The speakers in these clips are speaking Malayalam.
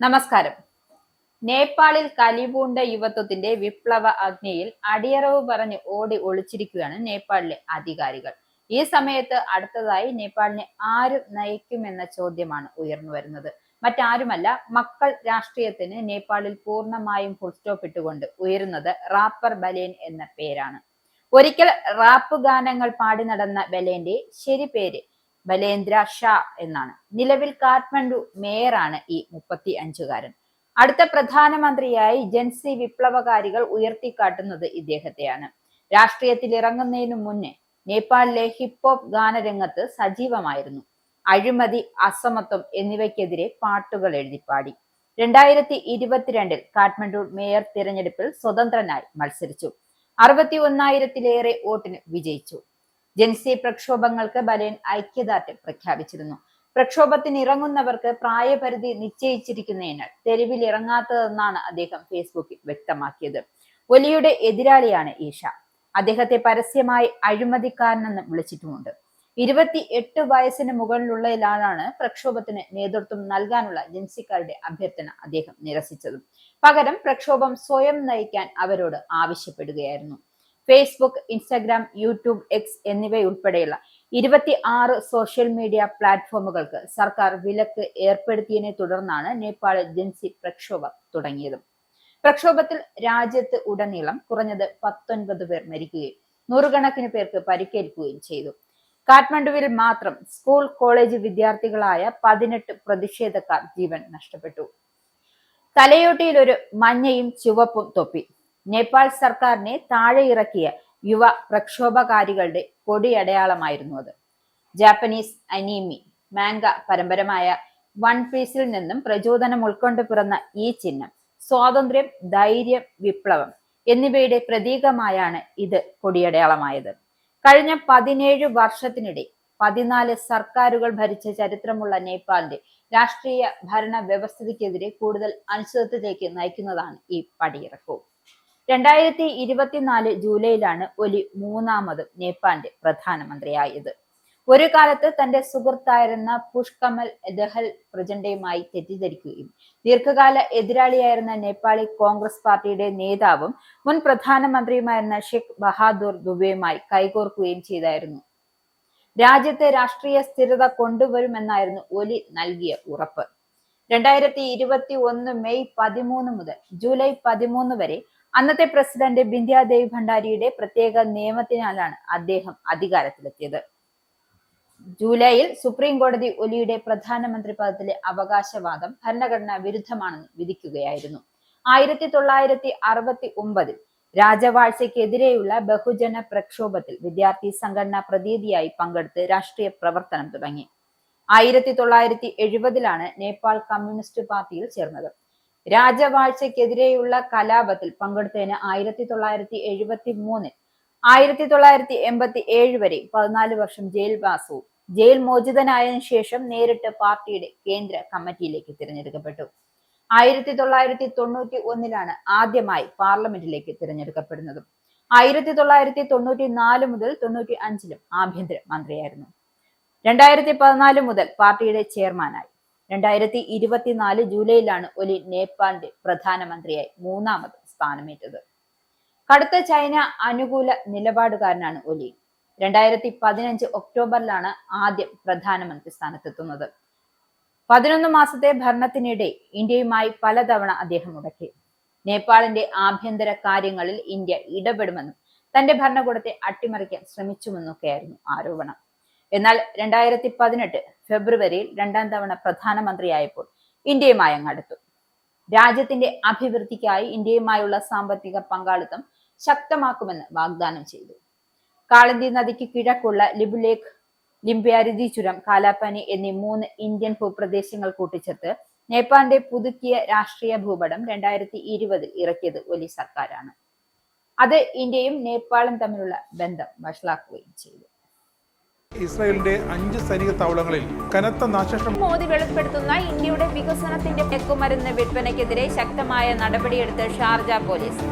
നമസ്കാരം. നേപ്പാളിൽ കലിപൂണ്ട യുവത്വത്തിന്റെ വിപ്ലവ അഗ്നിയിൽ അടിയറവ് പറഞ്ഞ് ഓടി ഒളിച്ചിരിക്കുകയാണ് നേപ്പാളിലെ അധികാരികൾ. ഈ സമയത്ത് അടുത്തതായി നേപ്പാളിനെ ആര് നയിക്കുമെന്ന ചോദ്യമാണ് ഉയർന്നു വരുന്നത്. മറ്റാരുമല്ല, മക്കൾ രാഷ്ട്രീയത്തിന് നേപ്പാളിൽ പൂർണ്ണമായും ഫുൾ സ്റ്റോപ്പ് ഇട്ടുകൊണ്ട് ഉയരുന്നത് റാപ്പർ ബലേൻ എന്ന പേരാണ്. ഒരിക്കൽ റാപ്പ് ഗാനങ്ങൾ പാടി നടന്ന ബലേന്റെ ശരി പേര് ബലേന്ദ്ര ഷാ എന്നാണ്. നിലവിൽ കാഠ്മണ്ഡു മേയറാണ് ഈ 35-കാരൻ. അടുത്ത പ്രധാനമന്ത്രിയായി ജൻസി വിപ്ലവകാരികൾ ഉയർത്തിക്കാട്ടുന്നത് ഇദ്ദേഹത്തെയാണ്. രാഷ്ട്രീയത്തിൽ ഇറങ്ങുന്നതിനു മുന്നേ നേപ്പാളിലെ ഹിപ്ഹോപ്പ് ഗാനരംഗത്ത് സജീവമായിരുന്നു. അഴിമതി, അസമത്വം എന്നിവയ്ക്കെതിരെ പാട്ടുകൾ എഴുതിപ്പാടി. 2022 കാഠ്മണ്ഡു മേയർ തിരഞ്ഞെടുപ്പിൽ സ്വതന്ത്രനായി മത്സരിച്ചു. 61,000-ലേറെ വോട്ടിന് വിജയിച്ചു. ജൻസി പ്രക്ഷോഭങ്ങൾക്ക് ബലേൻ ഐക്യദാർഢ്യം പ്രഖ്യാപിച്ചിരുന്നു. പ്രക്ഷോഭത്തിന് ഇറങ്ങുന്നവർക്ക് പ്രായപരിധി നിശ്ചയിച്ചിരിക്കുന്നതിനാൽ തെരുവിൽ ഇറങ്ങാത്തതെന്നാണ് അദ്ദേഹം ഫേസ്ബുക്കിൽ വ്യക്തമാക്കിയത്. ഒലിയുടെ എതിരാളിയാണ് ഈഷ. അദ്ദേഹത്തെ പരസ്യമായി അഴിമതിക്കാരനെന്ന് വിളിച്ചിട്ടുമുണ്ട്. 28 വയസ്സിന് മുകളിലുള്ളതിലാണ് പ്രക്ഷോഭത്തിന് നേതൃത്വം നൽകാനുള്ള ജൻസിക്കാരുടെ അഭ്യർത്ഥന അദ്ദേഹം നിരസിച്ചതും. പകരം പ്രക്ഷോഭം സ്വയം നയിക്കാൻ അവരോട് ആവശ്യപ്പെടുകയായിരുന്നു. ഫേസ്ബുക്ക്, ഇൻസ്റ്റഗ്രാം, യൂട്യൂബ്, എക്സ് എന്നിവയുൾപ്പെടെയുള്ള 26 സോഷ്യൽ മീഡിയ പ്ലാറ്റ്ഫോമുകൾക്ക് സർക്കാർ വിലക്ക് ഏർപ്പെടുത്തിയതിനെ തുടർന്നാണ് നേപ്പാളിൽ ജൻസി പ്രക്ഷോഭം തുടങ്ങിയത്. പ്രക്ഷോഭത്തിൽ രാജ്യത്ത് ഉടനീളം കുറഞ്ഞത് 19 പേർ മരിക്കുകയും നൂറുകണക്കിന് പേർക്ക് പരിക്കേൽക്കുകയും ചെയ്തു. കാഠ്മണ്ഡുവിൽ മാത്രം സ്കൂൾ, കോളേജ് വിദ്യാർത്ഥികളായ 18 പ്രതിഷേധക്കാർ ജീവൻ നഷ്ടപ്പെട്ടു. തലയോട്ടിയിൽ ഒരു മഞ്ഞയും ചുവപ്പും തൊപ്പി. നേപ്പാൾ സർക്കാരിനെ താഴെ ഇറക്കിയ യുവ പ്രക്ഷോഭകാരികളുടെ കൊടിയടയാളമായിരുന്നു അത്. ജാപ്പനീസ് അനീമി മാംഗ പരമ്പരമായ വൺ പീസിൽ നിന്നും പ്രചോദനം ഉൾക്കൊണ്ട് പിറന്ന ഈ ചിഹ്നം സ്വാതന്ത്ര്യം, ധൈര്യം, വിപ്ലവം എന്നിവയുടെ പ്രതീകമായാണ് ഇത് കൊടിയടയാളമായത്. കഴിഞ്ഞ 17 വർഷത്തിനിടെ 14 സർക്കാരുകൾ ഭരിച്ച ചരിത്രമുള്ള നേപ്പാളിന്റെ രാഷ്ട്രീയ ഭരണ വ്യവസ്ഥിതിക്കെതിരെ കൂടുതൽ അനിശ്ചിതത്വത്തിലേക്ക് നയിക്കുന്നതാണ് ഈ പടിയിറക്കവും. 2024 ജൂലൈയിലാണ് ഒലി മൂന്നാമതും നേപ്പാളിന്റെ പ്രധാനമന്ത്രിയായത്. ഒരു കാലത്ത് തന്റെ സുഹൃത്തായിരുന്ന പുഷ്കമൽ ദഹൽ പ്രചണ്ഡയുമായി തെറ്റിദ്ധരിക്കുകയും ദീർഘകാല എതിരാളിയായിരുന്ന നേപ്പാളി കോൺഗ്രസ് പാർട്ടിയുടെ നേതാവും മുൻ പ്രധാനമന്ത്രിയുമായിരുന്ന ഷെയ്ഖ് ബഹാദൂർ ദുബെയുമായി കൈകോർക്കുകയും ചെയ്തായിരുന്നു. രാജ്യത്തെ രാഷ്ട്രീയ സ്ഥിരത കൊണ്ടുവരുമെന്നായിരുന്നു ഒലി നൽകിയ ഉറപ്പ്. 2021 മെയ് 13 മുതൽ ജൂലൈ 13 വരെ അന്നത്തെ പ്രസിഡന്റ് ബിന്ദ്യാദേവി ഭണ്ഡാരിയുടെ പ്രത്യേക നിയമത്തിനാലാണ് അദ്ദേഹം അധികാരത്തിലെത്തിയത്. ജൂലൈയിൽ സുപ്രീം കോടതി ഒലിയുടെ പ്രധാനമന്ത്രി പദത്തിലെ അവകാശവാദം ഭരണഘടനാ വിരുദ്ധമാണെന്ന് വിധിക്കുകയായിരുന്നു. 1969 രാജവാഴ്ചയ്ക്കെതിരെയുള്ള ബഹുജന പ്രക്ഷോഭത്തിൽ വിദ്യാർത്ഥി സംഘടനാ പ്രതിനിധിയായി പങ്കെടുത്ത് രാഷ്ട്രീയ പ്രവർത്തനം തുടങ്ങി. 1970 നേപ്പാൾ കമ്മ്യൂണിസ്റ്റ് പാർട്ടിയിൽ ചേർന്നത്. രാജവാഴ്ചയ്ക്കെതിരെയുള്ള കലാപത്തിൽ പങ്കെടുത്തതിന് 1973 1987 വരെ 14 വർഷം ജയിൽവാസവും ജയിൽ മോചിതനായതിനു ശേഷം നേരിട്ട് പാർട്ടിയുടെ കേന്ദ്ര കമ്മിറ്റിയിലേക്ക് തിരഞ്ഞെടുക്കപ്പെട്ടു. 1991 ആദ്യമായി പാർലമെന്റിലേക്ക് തിരഞ്ഞെടുക്കപ്പെടുന്നതും. 1994 മുതൽ 95 ആഭ്യന്തര മന്ത്രിയായിരുന്നു. 2014 മുതൽ പാർട്ടിയുടെ ചെയർമാനായി. 2024 ജൂലൈയിലാണ് ഒലി നേപ്പാളിന്റെ പ്രധാനമന്ത്രിയായി മൂന്നാമത് സ്ഥാനമേറ്റത്. കടുത്ത ചൈന അനുകൂല നിലപാടുകാരനാണ് ഒലി. 2015 ഒക്ടോബറിലാണ് ആദ്യം പ്രധാനമന്ത്രി സ്ഥാനത്തെത്തുന്നത്. 11 മാസത്തെ ഭരണത്തിനിടെ ഇന്ത്യയുമായി പലതവണ അദ്ദേഹം മുടക്കി. നേപ്പാളിന്റെ ആഭ്യന്തര കാര്യങ്ങളിൽ ഇന്ത്യ ഇടപെടുമെന്നും തന്റെ ഭരണകൂടത്തെ അട്ടിമറിക്കാൻ ശ്രമിച്ചുമെന്നൊക്കെയായിരുന്നു ആരോപണം. എന്നാൽ 2018 ഫെബ്രുവരിയിൽ 2ാം തവണ പ്രധാനമന്ത്രിയായപ്പോൾ ഇന്ത്യയുമായി അങ്ങടുത്തു. രാജ്യത്തിന്റെ അഭിവൃദ്ധിക്കായി ഇന്ത്യയുമായുള്ള സാമ്പത്തിക പങ്കാളിത്തം ശക്തമാക്കുമെന്ന് വാഗ്ദാനം ചെയ്തു. കാളിന്തി നദിക്ക് കിഴക്കുള്ള ലിബുലേഖ്, ലിംപ്യാരിതി ചുരം, കാലാപാനി എന്നീ 3 ഇന്ത്യൻ ഭൂപ്രദേശങ്ങൾ കൂട്ടിച്ചേർത്ത് നേപ്പാളിന്റെ പുതുക്കിയ രാഷ്ട്രീയ ഭൂപടം 2020 ഇറക്കിയത് ഒലി സർക്കാരാണ്. അത് ഇന്ത്യയും നേപ്പാളും തമ്മിലുള്ള ബന്ധം വഷളാക്കുകയും ചെയ്തു. ഇസ്രായേലിന്റെ 5 സൈനിക താവളങ്ങളിൽ കനത്ത നാശനഷ്ടം. മോദി വെളിപ്പെടുത്തുന്ന ഇന്ത്യയുടെ വികസനത്തിന്റെ മയക്കുമരുന്ന് വിൽപ്പനയ്ക്കെതിരെ ശക്തമായ നടപടിയെടുത്ത് ഷാർജ പോലീസ്.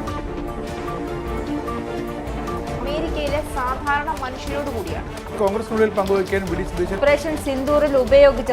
അമേരിക്കയിലെ സാധാരണ മനുഷ്യരോട് കൂടിയാണ് കോൺഗ്രസിനുള്ളിൽ പങ്കുവയ്ക്കാൻ ഓപ്പറേഷൻ സിന്ദൂറിൽ ഉപയോഗിച്ച